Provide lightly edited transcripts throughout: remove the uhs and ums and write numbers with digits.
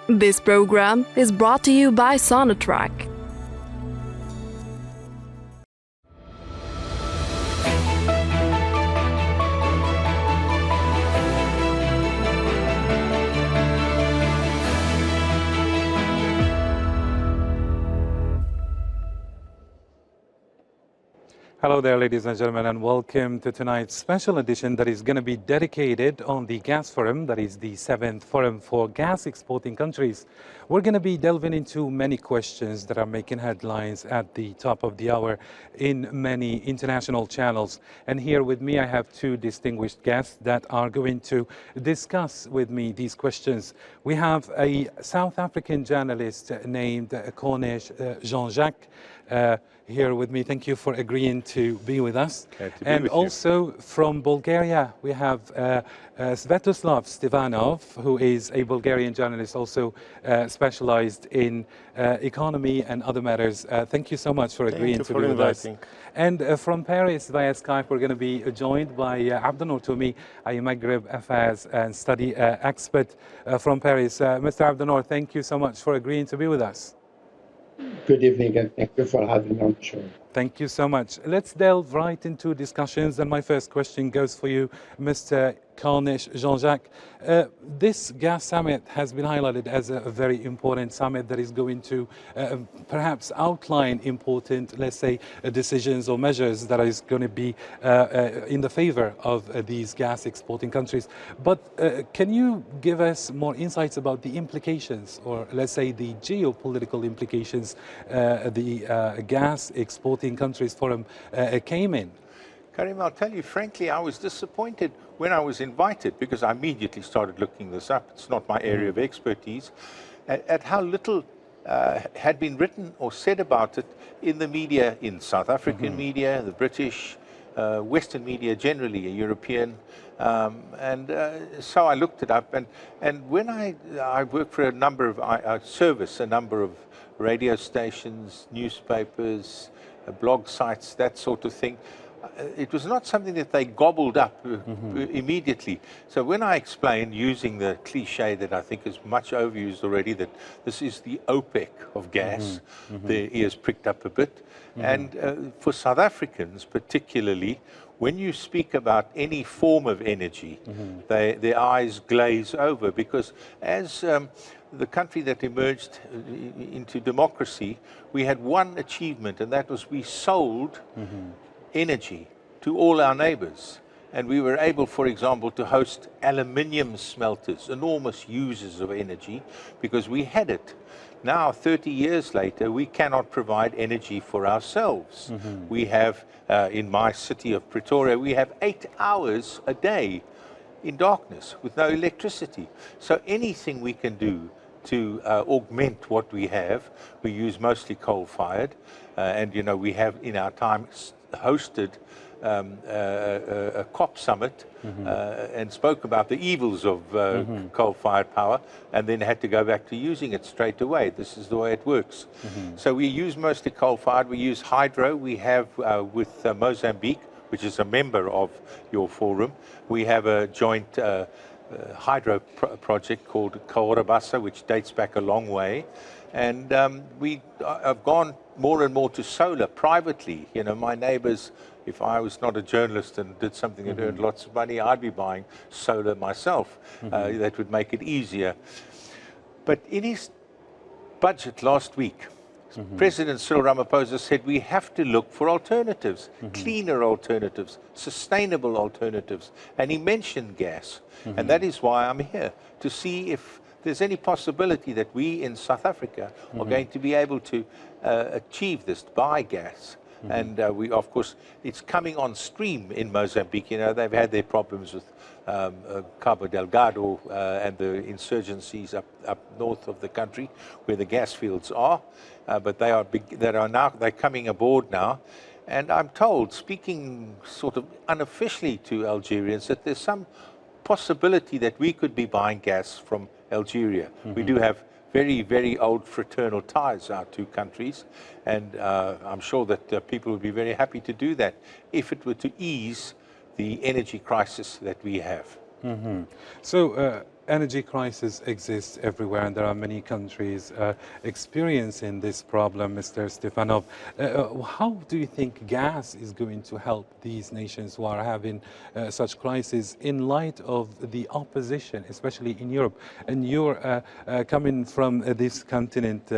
This program is brought to you by Sonotrack. Hello there, ladies and gentlemen, and welcome to tonight's special edition that is going to be dedicated on the Gas Forum, that is the 7th Forum for Gas Exporting Countries. We're going to be delving into many questions that are making headlines at the top of the hour in many international channels. And here with me, I have two distinguished guests that are going to discuss with me these questions. We have a South African journalist named Jean-Jacques here with me. Thank you for agreeing to be with us. And also from Bulgaria, we have Svetoslav Stevanov, who is a Bulgarian journalist, also specialized in economy and other matters. Thank you so much for agreeing to be with us. And from Paris via Skype, we're going to be joined by Abdunnour Toumi, a Maghreb affairs and study expert from Paris. Mr. Abdunnour, thank you so much for agreeing to be with us. Good evening, and thank you for having me on the show. Thank you so much. Let's delve right into discussions. And my first question goes for you, Mr. Jean-Jacques. This gas summit has been highlighted as a very important summit that is going to perhaps outline important, let's say, decisions or measures that is going to be in the favor of these gas exporting countries. But can you give us more insights about the implications, or let's say the geopolitical implications the gas exporting countries forum came in? Karim, I'll tell you frankly, I was disappointed when I was invited, because I immediately started looking this up. It's not my area of expertise, at how little had been written or said about it in the media, in South African media, the British, Western media generally, European. So I looked it up, and when I worked for a number of, I service a number of radio stations, newspapers, blog sites, that sort of thing. It was not something that they gobbled up immediately. So when I explained, using the cliche that I think is much overused already, that this is the OPEC of gas, their ears pricked up a bit. And for South Africans particularly, when you speak about any form of energy, their eyes glaze over, because as the country that emerged into democracy, we had one achievement, and that was we sold energy to all our neighbors. And we were able, for example, to host aluminium smelters, enormous users of energy, because we had it. Now, 30 years later, we cannot provide energy for ourselves. We have, in my city of Pretoria, we have 8 hours a day in darkness with no electricity. So anything we can do to augment what we have, we use mostly coal-fired. And, you know, we have in our time hosted a COP summit and spoke about the evils of coal-fired power, and then had to go back to using it straight away. This is the way it works. So we use mostly coal-fired. We use hydro. We have with Mozambique, which is a member of your forum, we have a joint hydro project called Kaorabasa, which dates back a long way. And we have gone more and more to solar privately. You know, my neighbors, if I was not a journalist and did something that earned lots of money, I'd be buying solar myself. That would make it easier. But in his budget last week, President Cyril Ramaphosa said we have to look for alternatives, cleaner alternatives, sustainable alternatives. And he mentioned gas. And that is why I'm here, to see if there's any possibility that we in South Africa are going to be able to achieve this, buy gas. And we, of course, it's coming on stream in Mozambique. You know, they've had their problems with Cabo Delgado and the insurgencies up north of the country, where the gas fields are. But they are they're coming aboard now. And I'm told, speaking sort of unofficially to Algerians, that there's some possibility that we could be buying gas from Algeria. We do have very, very old fraternal ties, our two countries, and I'm sure that people would be very happy to do that if it were to ease the energy crisis that we have. So energy crisis exists everywhere, and there are many countries experiencing this problem, Mr. Stefanov. How do you think gas is going to help these nations who are having such crises in light of the opposition, especially in Europe? And you're coming from this continent.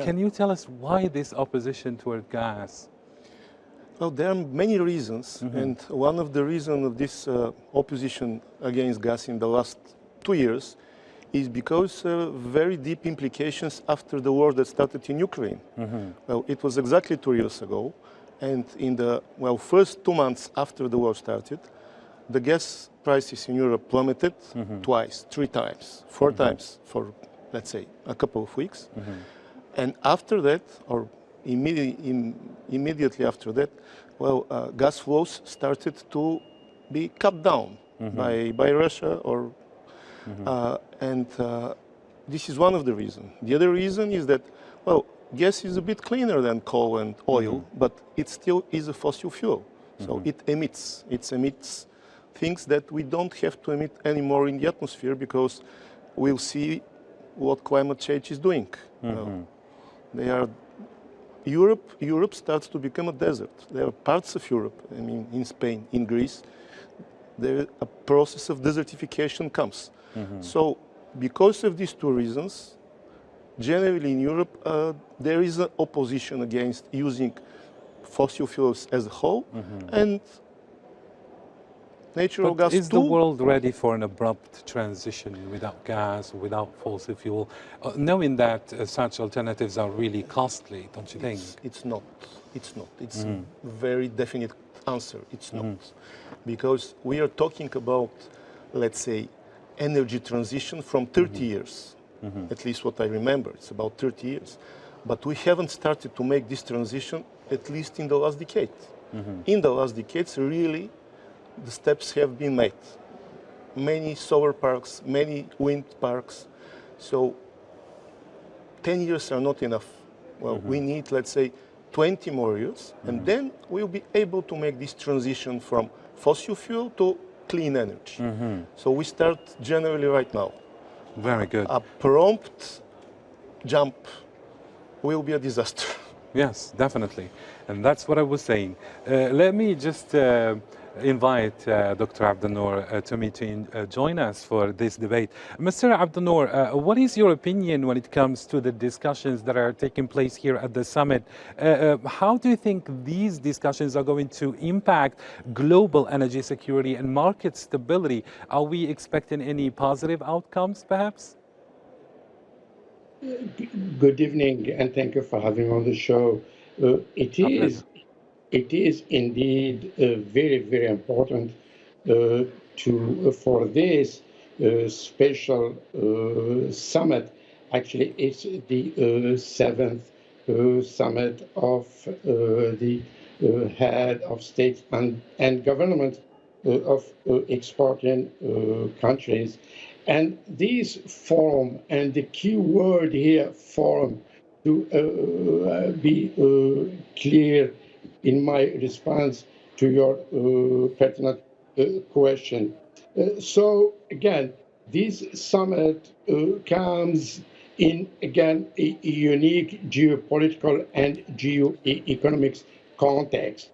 Can you tell us why this opposition toward gas? Well, there are many reasons, and one of the reasons of this opposition against gas in the last 2 years is because very deep implications after the war that started in Ukraine. Well, it was exactly 2 years ago, and in the first 2 months after the war started, the gas prices in Europe plummeted twice, 3 times, 4 times for, let's say, a couple of weeks. And after that, or immediately after that, gas flows started to be cut down by Russia, and this is one of the reasons. The other reason is that, gas is a bit cleaner than coal and oil, but it still is a fossil fuel. So it emits things that we don't have to emit anymore in the atmosphere, because we'll see what climate change is doing. Europe starts to become a desert. There are parts of Europe, I mean, in Spain, in Greece, a process of desertification comes. So because of these 2 reasons, generally in Europe, there is an opposition against using fossil fuels as a whole, and natural gas too. Is the world ready for an abrupt transition without gas, without fossil fuel, knowing that such alternatives are really costly, don't you think? It's not. It's a very definite answer. It's not. Because we are talking about, let's say, energy transition from 30 years. At least what I remember, it's about 30 years. But we haven't started to make this transition, at least in the last decade. In the last decades, really, the steps have been made. Many solar parks, many wind parks. So 10 years are not enough. We need, let's say, 20 more years, and then we'll be able to make this transition from fossil fuel to clean energy. So we start generally right now. Very good. A prompt jump will be a disaster. Yes, definitely. And that's what I was saying. Let me just invite Dr. Abdelnour to me to join us for this debate. Mr. Abdelnour, what is your opinion when it comes to the discussions that are taking place here at the summit? How do you think these discussions are going to impact global energy security and market stability? Are we expecting any positive outcomes, perhaps? Good evening, and thank you for having me on the show. It is indeed very, very important for this special summit. Actually, it's the 7th summit of the head of state and government of exporting countries. And this forum, and the key word here, forum, to be clear in my response to your pertinent question. So again, this summit comes in, again, a unique geopolitical and geoeconomics context,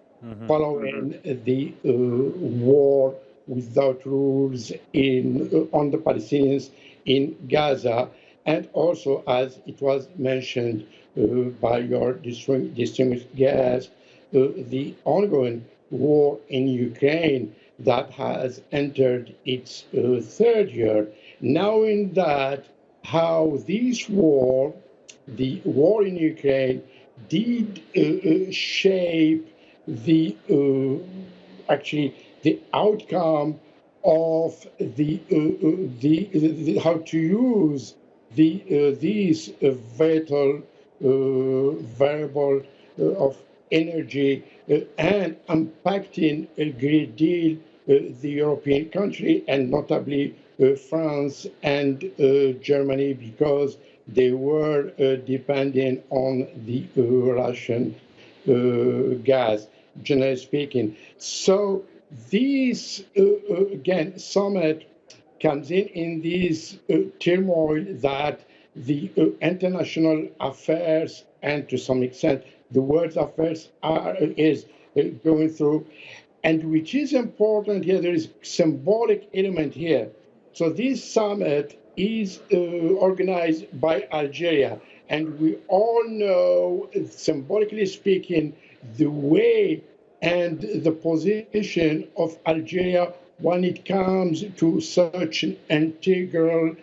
following the war without rules on the Palestinians in Gaza, and also, as it was mentioned by your distinguished guest, the ongoing war in Ukraine that has entered its 3rd year, knowing that how this war, the war in Ukraine, did shape the outcome of how to use these vital variable of energy and impacting a great deal the European country, and notably France and Germany, because they were depending on the Russian gas, generally speaking. So this, again, summit comes in this turmoil that the international affairs and to some extent the world affairs is going through, and which is important here. There is symbolic element here. So this summit is organized by Algeria, and we all know, symbolically speaking, the way and the position of Algeria when it comes to such an integral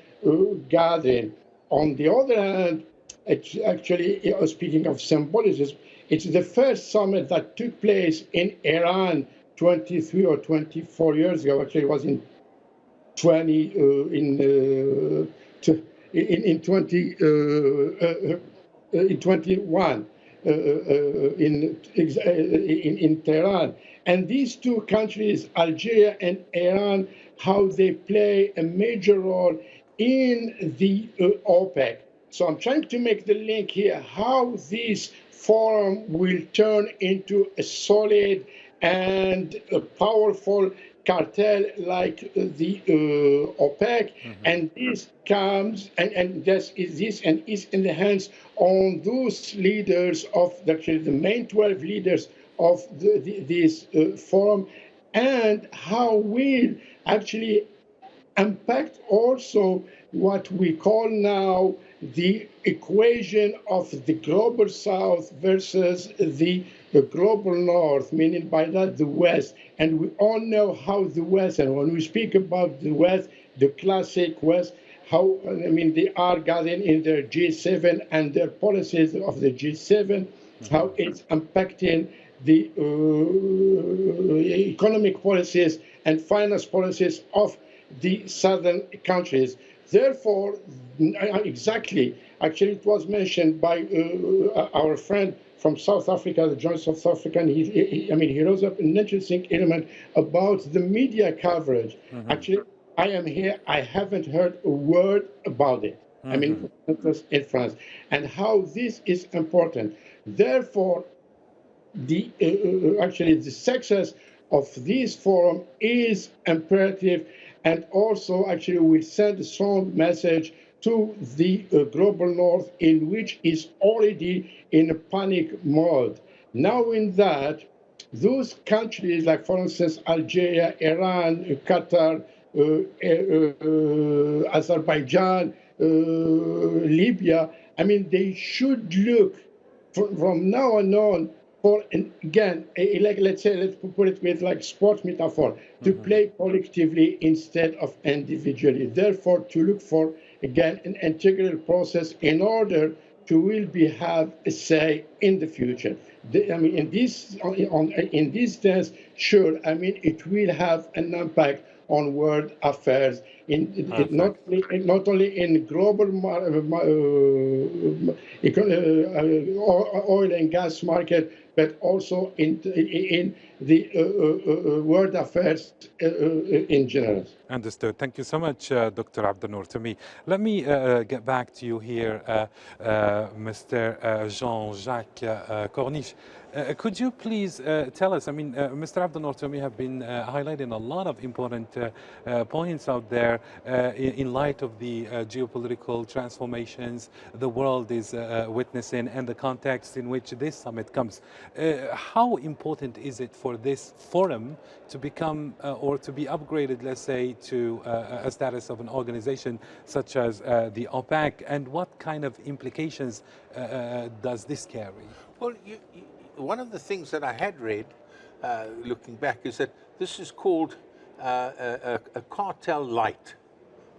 gathering. On the other hand, it's actually, speaking of symbolism, it's the first summit that took place in Iran 23 or 24 years ago. Actually, it was in 21 in Tehran. And these two countries, Algeria and Iran, how they play a major role in the OPEC. So I'm trying to make the link here, how this forum will turn into a solid and a powerful cartel like the OPEC, and this comes and this is in the hands on those leaders of actually the main 12 leaders of this forum, and how will actually impact also what we call now the equation of the global south versus the global north, meaning by that the West. And we all know how the West, and when we speak about the West, the classic West, how, I mean, they are gathering in their G7 and their policies of the G7, how it's impacting the economic policies and finance policies of the southern countries. Therefore, exactly, actually it was mentioned by our friend from South Africa, the John South African. He rose up an interesting element about the media coverage. Actually, I am here, I haven't heard a word about it. I mean, in France, and how this is important. Therefore, the actually the success of this forum is imperative, and also actually will send a strong message to the global north, in which is already in a panic mode. Knowing that those countries like, for instance, Algeria, Iran, Qatar, Azerbaijan, Libya, I mean, they should look from now on for, again, let's put it with like sports metaphor, to play collectively instead of individually. Therefore, to look for, again, an integral process in order to will be have a say in the future. I mean, in this sense, sure, I mean, it will have an impact on world affairs, not only in global oil and gas market, but also in the world affairs in general. Understood. Thank you so much, Dr. Abdenour. To me, let me get back to you here, Mr. Jean-Jacques Corniche. Could you please tell us, I mean, Mr. Abdenour, to me, have been highlighting a lot of important points out there in light of the geopolitical transformations the world is witnessing and the context in which this summit comes. How important is it for this forum to become or to be upgraded, let's say, to a status of an organization such as the OPAC, and what kind of implications does this carry? Well, one of the things that I had read, looking back, is that this is called a cartel light.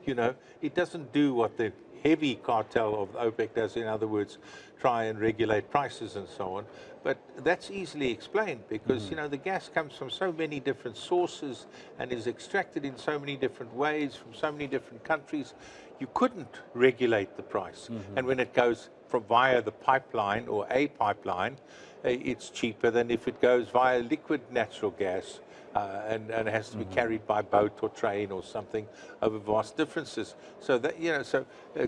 You know, it doesn't do what the heavy cartel of OPEC does, in other words, try and regulate prices and so on. But that's easily explained because, you know, the gas comes from so many different sources and is extracted in so many different ways from so many different countries. You couldn't regulate the price. And when it goes from via the pipeline or a pipeline, it's cheaper than if it goes via liquid natural gas. And it has to be carried by boat or train or something over vast differences. So that, you know,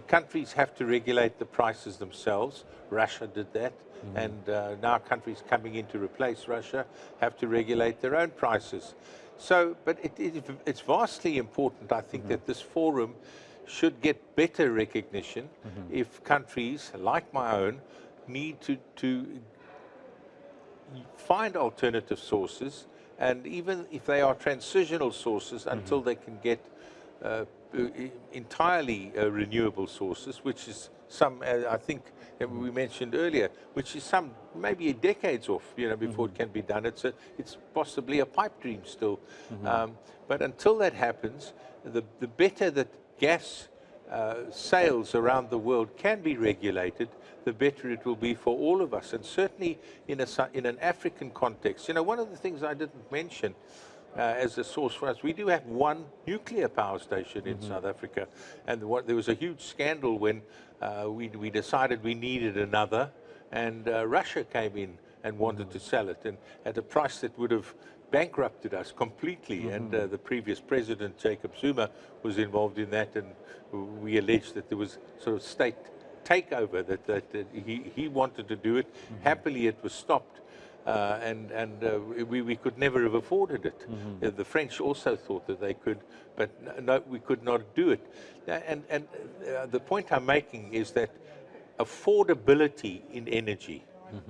countries have to regulate the prices themselves. Russia did that, and now countries coming in to replace Russia have to regulate their own prices. So, but it's vastly important, I think, that this forum should get better recognition if countries like my own need to find alternative sources, and even if they are transitional sources until they can get entirely renewable sources, which is some, I think we mentioned earlier, which is some maybe decades off, before it can be done. It's possibly a pipe dream still. But until that happens, the better that gas sales around the world can be regulated, the better it will be for all of us. And certainly in an African context, one of the things I didn't mention as a source for us, we do have one nuclear power station in South Africa, and there was a huge scandal when we decided we needed another, and Russia came in and wanted to sell it, and at a price that would have bankrupted us completely. And the previous president, Jacob Zuma, was involved in that, and we alleged that there was sort of state takeover, that he wanted to do it. Happily, it was stopped. We could never have afforded it. The French also thought that they could, but no, we could not do it. And the point I'm making is that affordability in energy,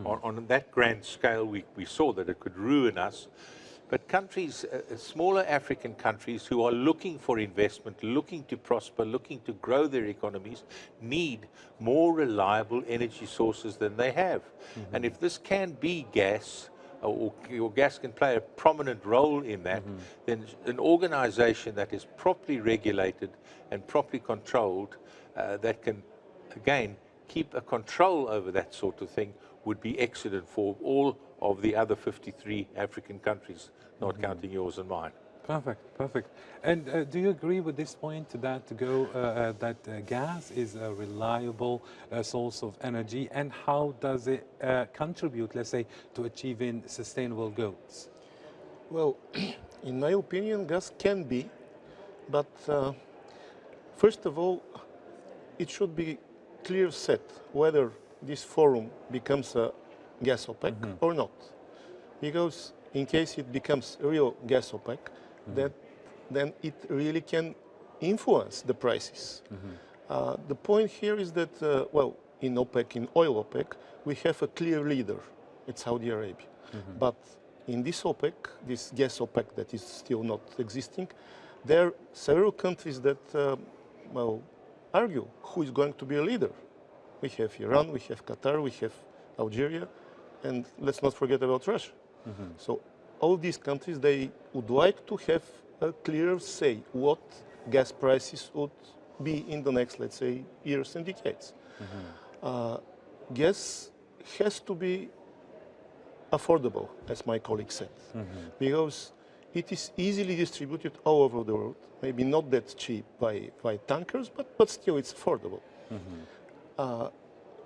on that grand scale, we saw that it could ruin us. But countries, smaller African countries who are looking for investment, looking to prosper, looking to grow their economies, need more reliable energy sources than they have. And if this can be gas, or gas can play a prominent role in that, then an organization that is properly regulated and properly controlled, that can, again, keep a control over that sort of thing, would be excellent for all of the other 53 African countries, not counting yours and mine. Perfect, perfect. And do you agree with this point that gas is a reliable source of energy, and how does it contribute, let's say, to achieving sustainable goals? Well, in my opinion, gas can be, but first of all, it should be clear set whether this forum becomes a gas OPEC or not. Because in case it becomes a real gas OPEC, then it really can influence the prices. The point here is that, well, in OPEC, in oil OPEC, we have a clear leader. It's Saudi Arabia. But in this OPEC, this gas OPEC that is still not existing, there are several countries that, well, argue who is going to be a leader. We have Iran, we have Qatar, we have Algeria, and let's not forget about Russia. So all these countries, they would like to have a clear say what gas prices would be in the next, let's say, years and decades. Gas has to be affordable, as my colleague said, because it is easily distributed all over the world, maybe not that cheap by tankers, but still it's affordable.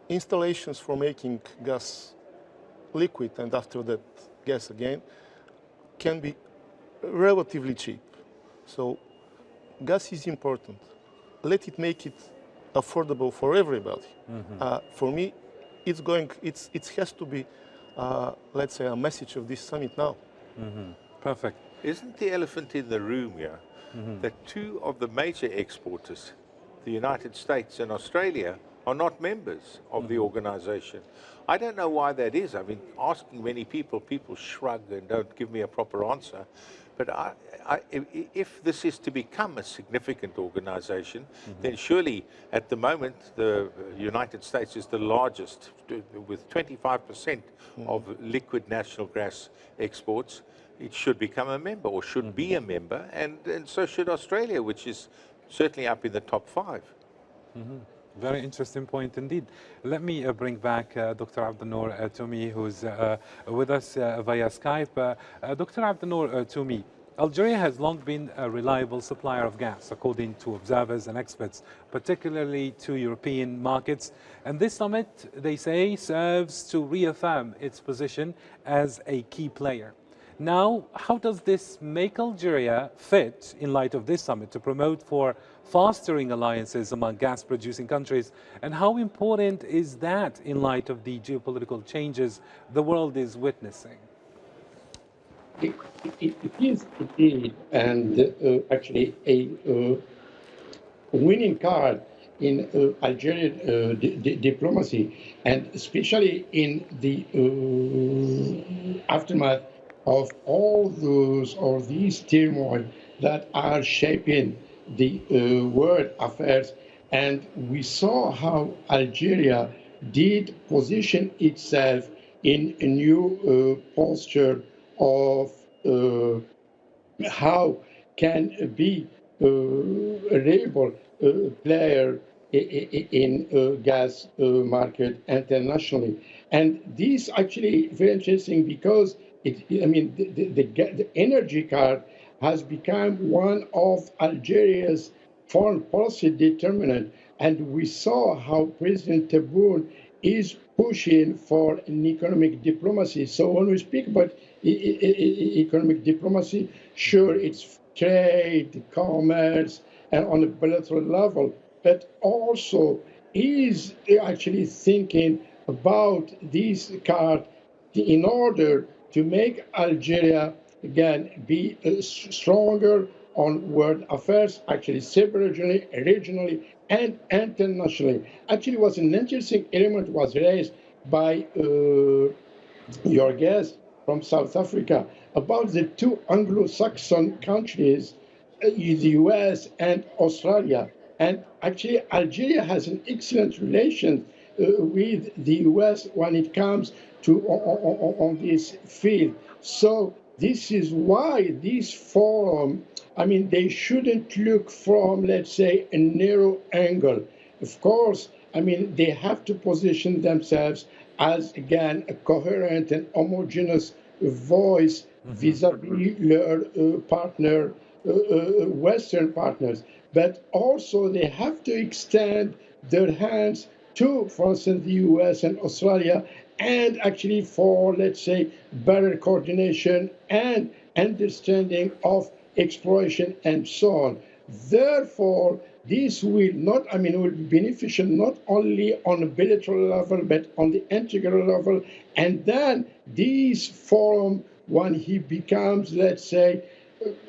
Installations for making gas liquid and after that gas again can be relatively cheap. So gas is important. Let it make it affordable for everybody. For me, it has to be, let's say, a message of this summit now. Perfect. Isn't the elephant in the room here that two of the major exporters, the United States and Australia, are not members of the organization? I don't know why that is. I've been asking many people, people shrug and don't give me a proper answer. But if this is to become a significant organization, then surely at the moment the United States is the largest, with 25% of liquid natural gas exports. It should become a member, or should be a member, and so should Australia, which is certainly up in the top 5. Very interesting point indeed. Let me bring back Dr. Abdulnoor Toumi, who's with us via Skype. Dr. Abdulnoor Toumi, Algeria has long been a reliable supplier of gas, according to observers and experts, particularly to European markets. And this summit, they say, serves to reaffirm its position as a key player. Now, how does this make Algeria fit in light of this summit to promote for fostering alliances among gas-producing countries? And how important is that in light of the geopolitical changes the world is witnessing? it, it is indeed, and actually a winning card in Algerian diplomacy, and especially in the aftermath of all those or these turmoil that are shaping the world affairs. And we saw how Algeria did position itself in a new posture of how can be a reliable player in gas market internationally. And this actually very interesting because I mean, the energy card has become one of Algeria's foreign policy determinant. And we saw how President Tebboune is pushing for an economic diplomacy. So when we speak about economic diplomacy, sure, it's trade, commerce, and on a bilateral level, but also is actually thinking about this card in order to make Algeria, again, be stronger on world affairs, actually sub-regionally, regionally, and internationally. Actually, was an interesting element was raised by your guest from South Africa about the two Anglo-Saxon countries, the US and Australia. And actually, Algeria has an excellent relation with the US when it comes to on this field. So this is why this forum, I mean, they shouldn't look from, let's say, a narrow angle. Of course, I mean, they have to position themselves as, again, a coherent and homogeneous voice vis-a-vis their partner, Western partners. But also they have to extend their hands to, for instance, the US and Australia, and actually for, let's say, better coordination and understanding of exploration and so on. Therefore, this will not, I mean, will be beneficial not only on a bilateral level, but on the integral level. And then this forum, when he becomes, let's say,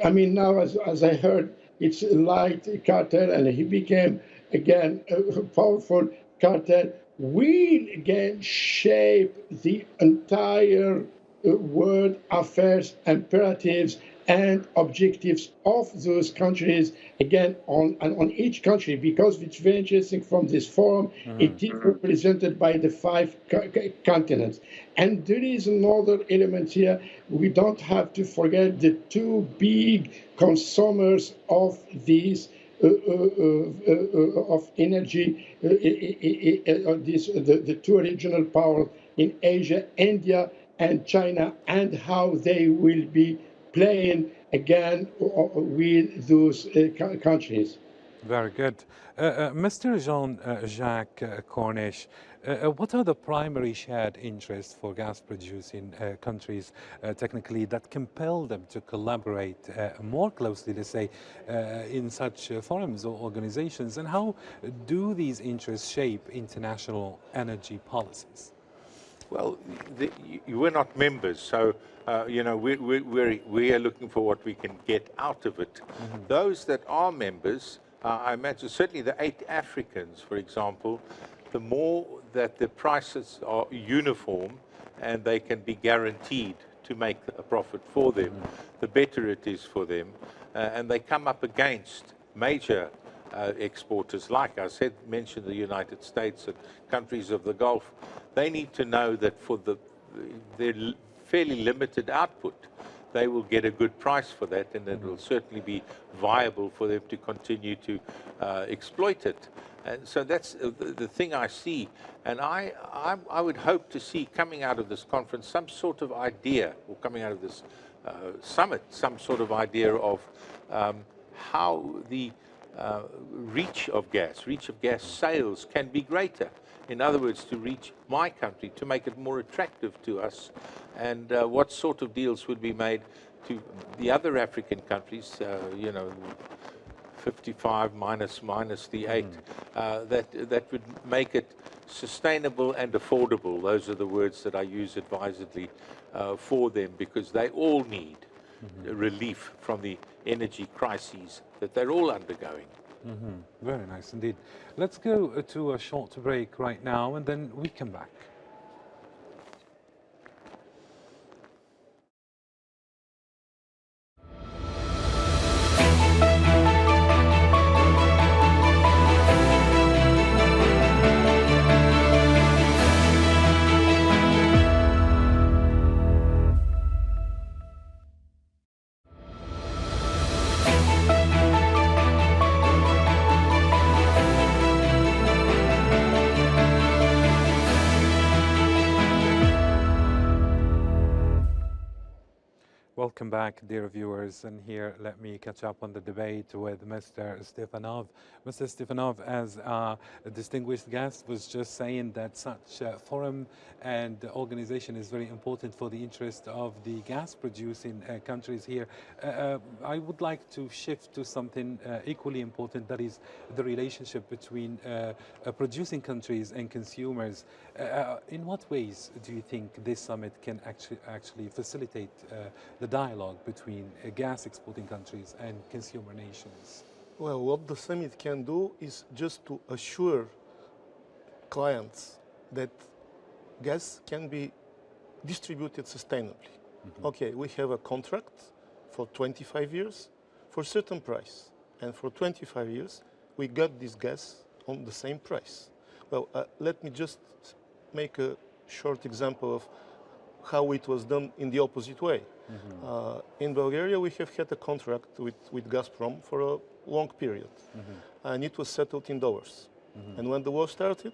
I mean, now as I heard, it's a light cartel, and he became, again, a powerful cartel, will again shape the entire world affairs imperatives and objectives of those countries, again, on each country, because it's very interesting from this forum, it is represented by the 5 continents. And there is another element here. We don't have to forget the 2 big consumers of these of energy, the 2 regional powers in Asia, India and China, and how they will be playing again with those countries. Very good. Mr. Jean-Jacques Cornish, what are the primary shared interests for gas-producing countries, technically, that compel them to collaborate more closely, let's say, in such forums or organizations? And how do these interests shape international energy policies? Well, we're not members, so you know, we are looking for what we can get out of it. Those that are members, I imagine certainly the 8 Africans, for example, the more that the prices are uniform and they can be guaranteed to make a profit for them, the better it is for them. And they come up against major exporters, like I said, mentioned the United States and countries of the Gulf. They need to know that for their fairly limited output, they will get a good price for that, and it will certainly be viable for them to continue to exploit it. And so that's the thing I see. And I would hope to see coming out of this conference some sort of idea, or coming out of this summit, some sort of idea of how the reach of gas sales can be greater. In other words, to reach my country, to make it more attractive to us, and what sort of deals would be made to the other African countries, you know, 55 minus the 8, that would make it sustainable and affordable. Those are the words that I use advisedly for them, because they all need relief from the energy crises that they're all undergoing. Very nice indeed. Let's go to a short break right now, and then we come back. Welcome back, dear viewers, and here let me catch up on the debate with Mr. Stefanov. Mr. Stefanov, as a distinguished guest, was just saying that such forum and organization is very important for the interest of the gas-producing countries here. I would like to shift to something equally important, that is the relationship between producing countries and consumers. In what ways do you think this summit can actually facilitate the dialogue between gas exporting countries and consumer nations? Well, what the summit can do is just to assure clients that gas can be distributed sustainably. Okay, we have a contract for 25 years for a certain price, and for 25 years we got this gas on the same price. Well, let me just make a short example of how it was done in the opposite way. In Bulgaria, we have had a contract with Gazprom for a long period, and it was settled in dollars. And when the war started,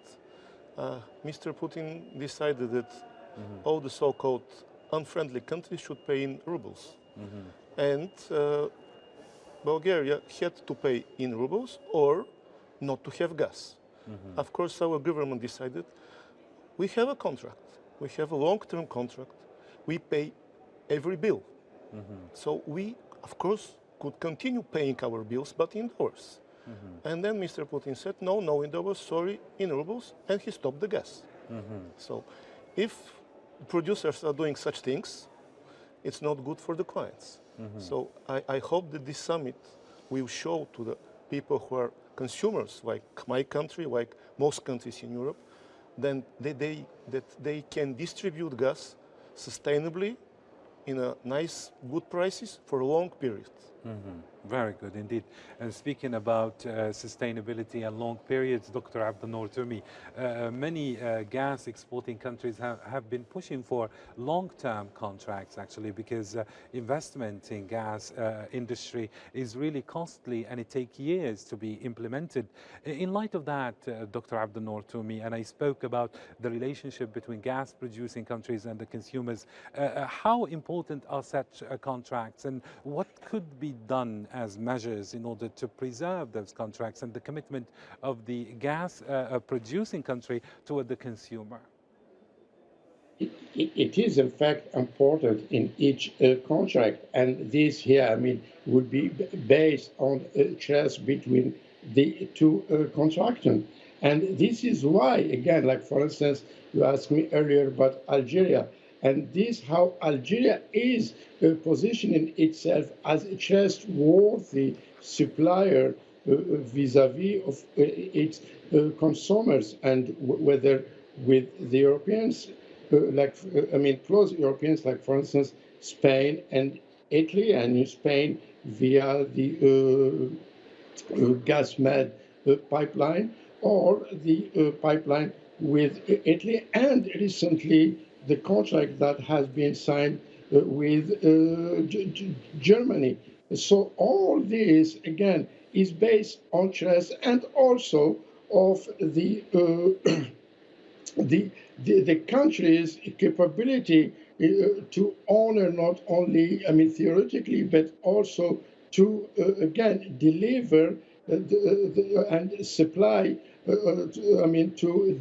Mr. Putin decided that all the so-called unfriendly countries should pay in rubles. And Bulgaria had to pay in rubles or not to have gas. Of course, our government decided, we have a contract, we have a long-term contract, we pay every bill. So we, of course, could continue paying our bills, but in dollars. And then Mr. Putin said, no, no in dollars, sorry, in rubles, and he stopped the gas. So if producers are doing such things, it's not good for the clients. So I hope that this summit will show to the people who are consumers, like my country, like most countries in Europe, then that they can distribute gas sustainably in a nice, good prices for a long period. Very good indeed. And speaking about sustainability and long periods, Dr. Abdul Tumi, many gas exporting countries have been pushing for long-term contracts, actually, because investment in gas industry is really costly and it takes years to be implemented. In light of that, Dr. Abdul Tumi, and I spoke about the relationship between gas producing countries and the consumers, how important are such contracts, and what could be done as measures in order to preserve those contracts and the commitment of the gas producing country toward the consumer? It is in fact important in each contract, and this here, I mean, would be based on trust between the two contractors. And this is why, again, like for instance, you asked me earlier about Algeria. And this how Algeria is positioning itself as a trustworthy supplier vis-a-vis of its consumers, and whether with the Europeans, close Europeans, like for instance, Spain and Italy, and in Spain via the GasMed pipeline, or the pipeline with Italy, and recently the contract that has been signed with Germany. So all this, again, is based on trust and also of the the country's capability to honor not only, I mean, theoretically, but also to, again, deliver and supply, to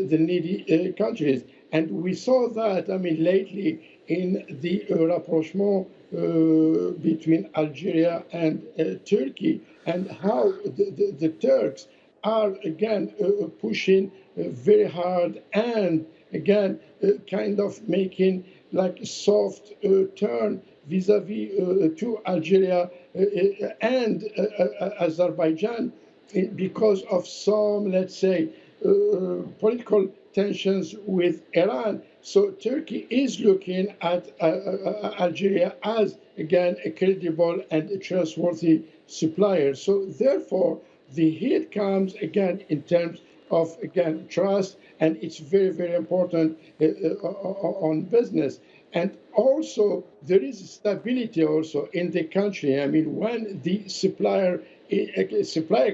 the needy countries. And we saw that, I mean, lately in the rapprochement between Algeria and Turkey, and how the Turks are again pushing very hard, and again kind of making like a soft turn vis-a-vis to Algeria and Azerbaijan because of some, let's say, political tensions with Iran. So Turkey is looking at Algeria as, again, a credible and a trustworthy supplier. So therefore, the heat comes, again, in terms of, again, trust, and it's very, very important on business. And also, there is stability also in the country. I mean, when the supplier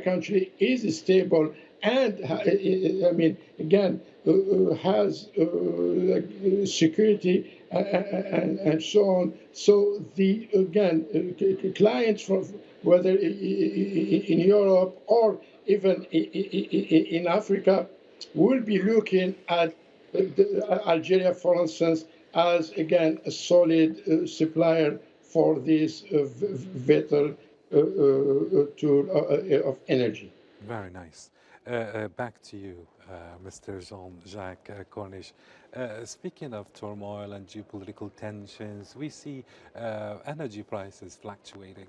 country is stable and, I mean, again, has security and so on. So the, again, clients from whether in Europe or even in Africa will be looking at Algeria, for instance, as, again, a solid supplier for this vital tool of energy. Very nice. Back to you, Mr. Jean-Jacques Cornish. Speaking of turmoil and geopolitical tensions, we see energy prices fluctuating.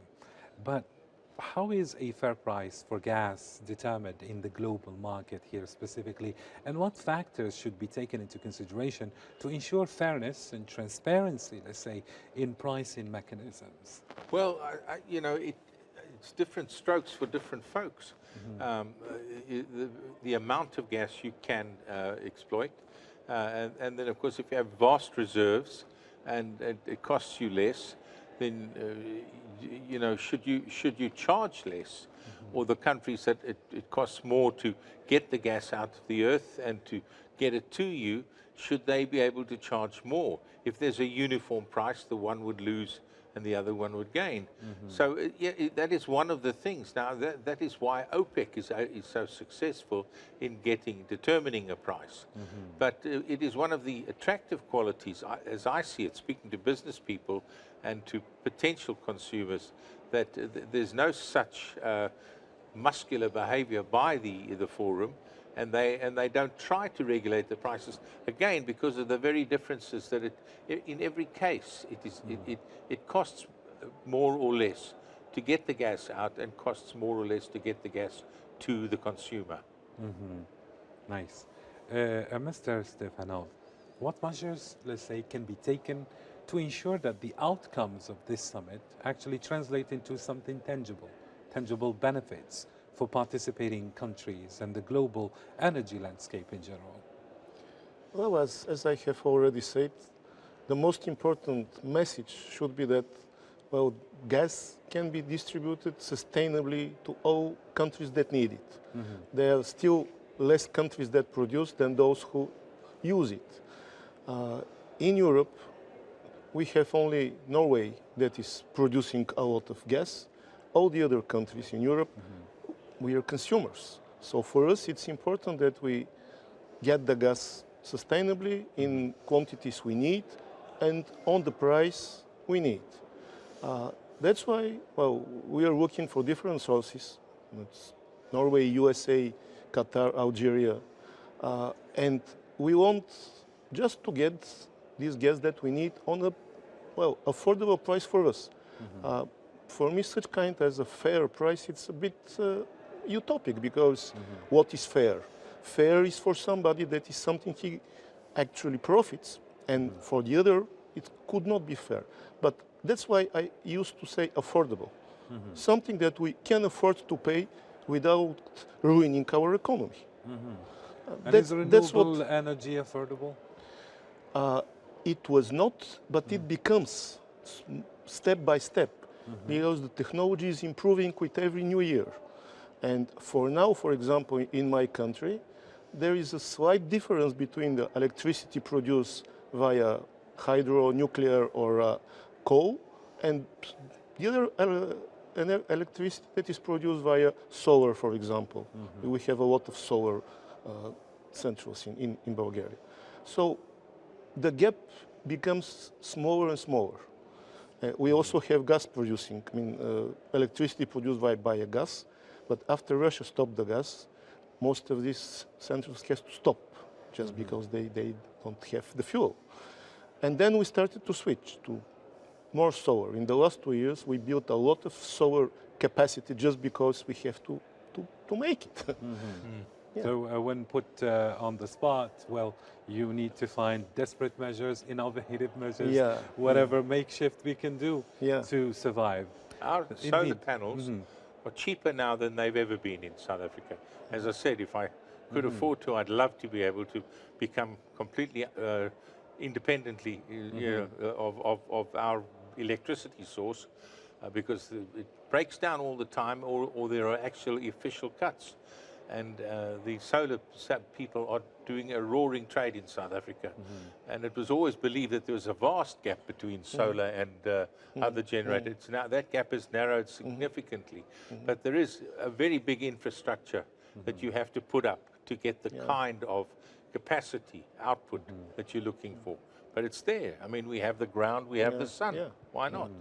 But how is a fair price for gas determined in the global market here specifically? And what factors should be taken into consideration to ensure fairness and transparency, let's say, in pricing mechanisms? Well, you know, it's different strokes for different folks. The amount of gas you can exploit, and then of course if you have vast reserves and it costs you less, then you know, should you charge less, or the countries that it costs more to get the gas out of the earth and to get it to you, should they be able to charge more? If there's a uniform price, the one would lose and the other one would gain. So yeah, that is one of the things. Now that is why OPEC is so successful in determining a price. But it is one of the attractive qualities, as I see it, speaking to business people and to potential consumers, that there's no such muscular behavior by the forum, and they don't try to regulate the prices, again because of the very differences that in every case it costs more or less to get the gas out and costs more or less to get the gas to the consumer. Nice. Mr. Stefanov, what measures, let's say, can be taken to ensure that the outcomes of this summit actually translate into something tangible benefits for participating countries and the global energy landscape in general? Well, as I have already said, the most important message should be that, well, gas can be distributed sustainably to all countries that need it. There are still less countries that produce than those who use it. In Europe, we have only Norway that is producing a lot of gas. All the other countries in Europe, we are consumers. So for us, it's important that we get the gas sustainably in quantities we need and on the price we need. That's why, well, we are looking for different sources. It's Norway, USA, Qatar, Algeria. And we want just to get this gas that we need on a, well, affordable price for us. For me, such kind as a fair price, it's a bit utopic, because what is fair? Fair is for somebody that is something he actually profits, and for the other, it could not be fair. But that's why I used to say affordable. Something that we can afford to pay without ruining our economy. And is renewable energy affordable? It was not, but it becomes step by step, because the technology is improving with every new year. And for now, for example, in my country, there is a slight difference between the electricity produced via hydro, nuclear, or coal, and the other electricity that is produced via solar, for example. We have a lot of solar centrals in Bulgaria. So the gap becomes smaller and smaller. We also have gas producing, electricity produced by biogas, but after Russia stopped the gas, most of these centrals has to stop just because they don't have the fuel. And then we started to switch to more solar. In the last 2 years, we built a lot of solar capacity just because we have to make it. Yeah. So when put on the spot, well, you need to find desperate measures, innovative measures, whatever makeshift we can do to survive. Our solar panels are cheaper now than they've ever been in South Africa. As I said, if I could afford to, I'd love to be able to become completely independently of our electricity source, because it breaks down all the time, or there are actually official cuts. And the solar people are doing a roaring trade in South Africa. And it was always believed that there was a vast gap between solar and other generators. Now that gap has narrowed significantly. But there is a very big infrastructure that you have to put up to get the kind of capacity, output that you're looking for. But it's there. I mean, we have the ground, we have the sun. Why not?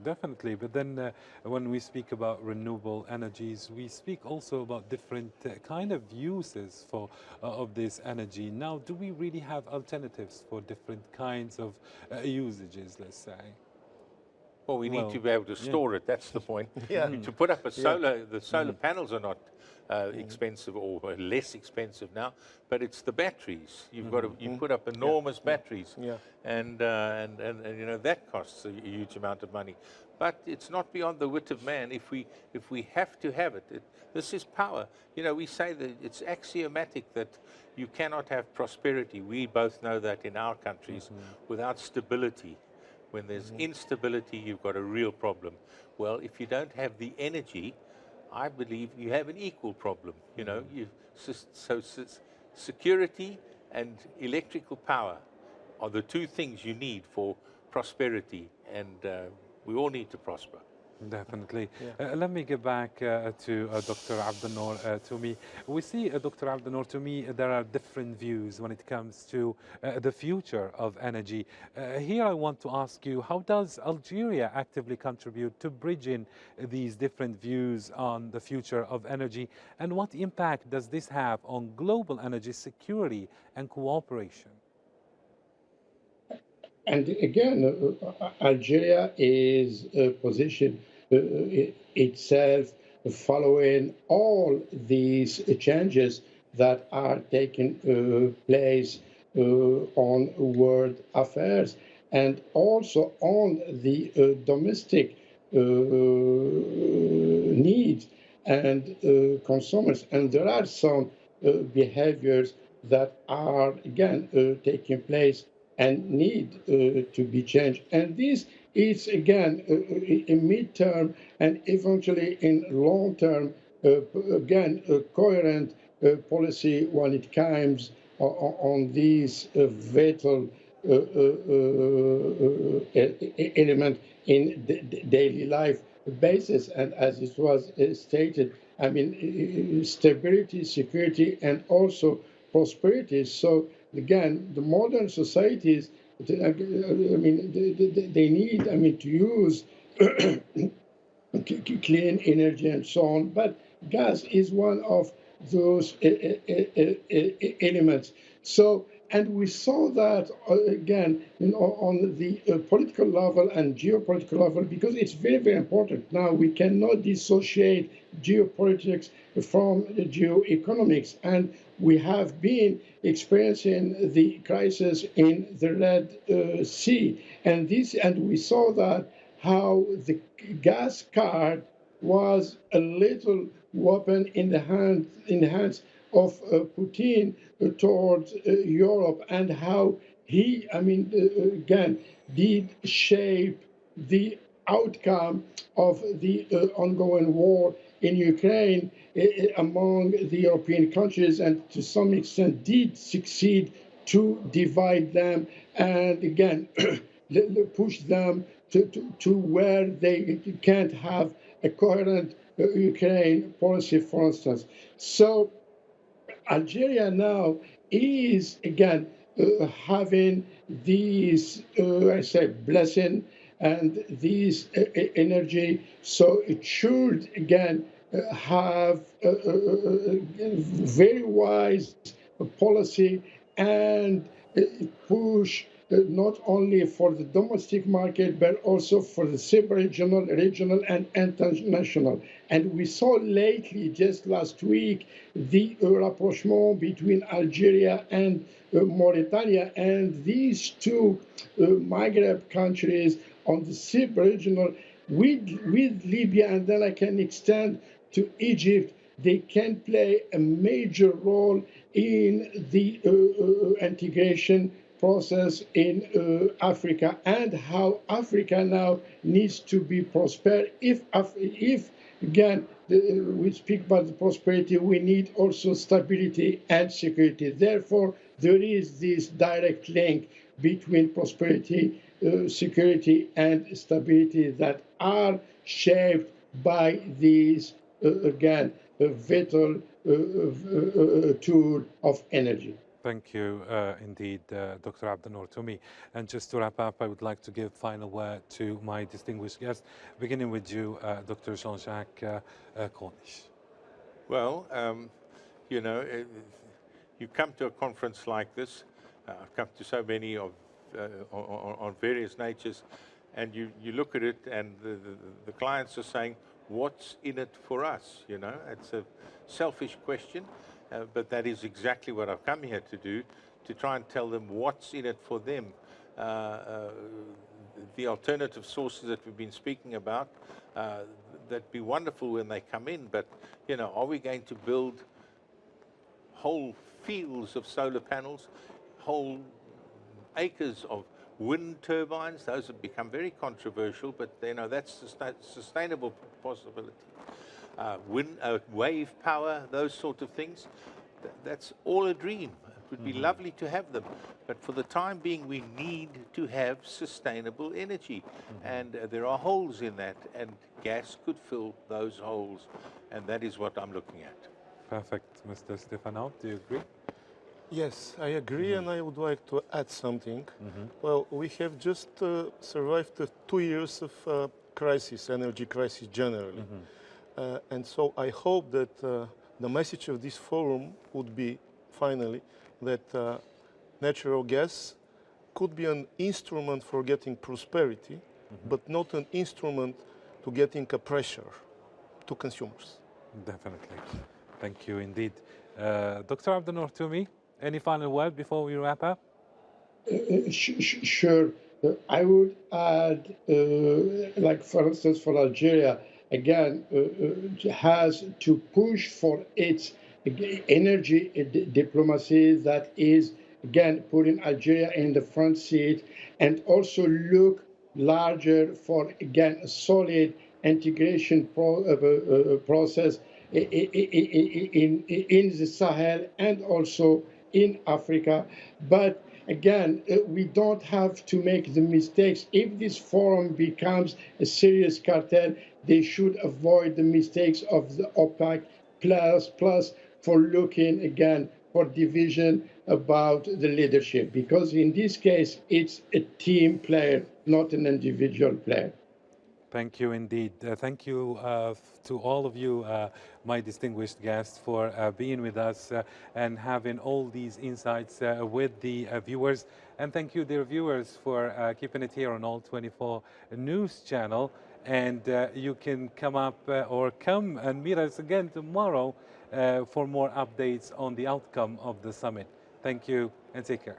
Definitely, but then when we speak about renewable energies, we speak also about different kind of uses for of this energy. Now, do we really have alternatives for different kinds of usages, let's say? Well, we need to be able to store it. That's the point. To put up a solar, the solar panels are not expensive or less expensive now, but it's the batteries. You've got to put up enormous batteries, and you know that costs a huge amount of money. But it's not beyond the wit of man if we have to have it. This is power. You know, we say that it's axiomatic that you cannot have prosperity. We both know that in our countries without stability. When there's instability, you've got a real problem. Well, if you don't have the energy, I believe you have an equal problem. You know, security and electrical power are the two things you need for prosperity, and we all need to prosper. Definitely. Let me get back to Dr. Abdulnoor Toumi. We see, Dr. Abdulnoor Toumi, there are different views when it comes to the future of energy. Here I want to ask you, how does Algeria actively contribute to bridging these different views on the future of energy, and what impact does this have on global energy security and cooperation? And again, Algeria is positioned itself following all these changes that are taking place on world affairs and also on the domestic needs and consumers. And there are some behaviors that are, again, taking place and need to be changed. And this is, again, in midterm and eventually in long term, again, a coherent policy when it comes on these vital element in daily life basis. And as it was stated, I mean, stability, security, and also prosperity. So again, the modern societies, I mean, they need, I mean, to use clean energy and so on. But gas is one of those elements. So, and we saw that again, you know, on the political level and geopolitical level, because it's very, very important. Now we cannot dissociate geopolitics from geoeconomics, and we have been experiencing the crisis in the Red Sea, and we saw that how the gas card was a little weapon in the hands of Putin towards Europe, and how he, I mean, again, did shape the outcome of the ongoing war in Ukraine among the European countries, and to some extent did succeed to divide them and again push them to where they can't have a coherent Ukraine policy, for instance. So Algeria now is, again, having these, I say, blessing and these energy. So it should, again, have a very wise policy and push not only for the domestic market, but also for the sub-regional, regional, and international. And we saw lately, just last week, the rapprochement between Algeria and Mauritania, and these two Maghreb countries on the sub-regional with Libya, and then I can extend to Egypt. They can play a major role in the integration process in Africa, and how Africa now needs to be prosper. If again, we speak about the prosperity, we need also stability and security. Therefore, there is this direct link between prosperity, security, and stability that are shaped by these, again, vital tool of energy. Thank you indeed, Dr. Abdenour Toumi. And just to wrap up, I would like to give final word to my distinguished guest, beginning with you, Dr. Jean-Jacques Cornish. Well, you know, you come to a conference like this, I've come to so many of on various natures, and you look at it and the clients are saying, what's in it for us? You know, it's a selfish question. But that is exactly what I've come here to do, to try and tell them what's in it for them. The alternative sources that we've been speaking about, that'd be wonderful when they come in, but, you know, are we going to build whole fields of solar panels, whole acres of wind turbines? Those have become very controversial, but, you know, that's a sustainable possibility. Wave power, those sort of things, that's all a dream. It would be lovely to have them, but for the time being, we need to have sustainable energy, and there are holes in that, and gas could fill those holes, and that is what I'm looking at. Perfect. Mr. Stefano, do you agree? Yes, I agree, and I would like to add something. Well, we have just survived 2 years of crisis, energy crisis generally. And so I hope that the message of this forum would be, finally, that natural gas could be an instrument for getting prosperity, but not an instrument to getting a pressure to consumers. Definitely. Thank you indeed. Dr. Abdenour Toumi, any final word before we wrap up? Sure. I would add, like for instance, for Algeria, again, has to push for its energy diplomacy that is, again, putting Algeria in the front seat, and also look larger for, again, a solid integration process in the Sahel and also in Africa. But again, we don't have to make the mistakes. If this forum becomes a serious cartel, they should avoid the mistakes of the OPAC plus for looking, again, for division about the leadership. Because in this case, it's a team player, not an individual player. Thank you indeed. Thank you to all of you, my distinguished guests, for being with us and having all these insights with the viewers. And thank you, dear viewers, for keeping it here on All 24 News Channel. And you can come up or come and meet us again tomorrow for more updates on the outcome of the summit. Thank you and take care.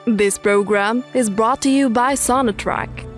This program is brought to you by Sonatrack.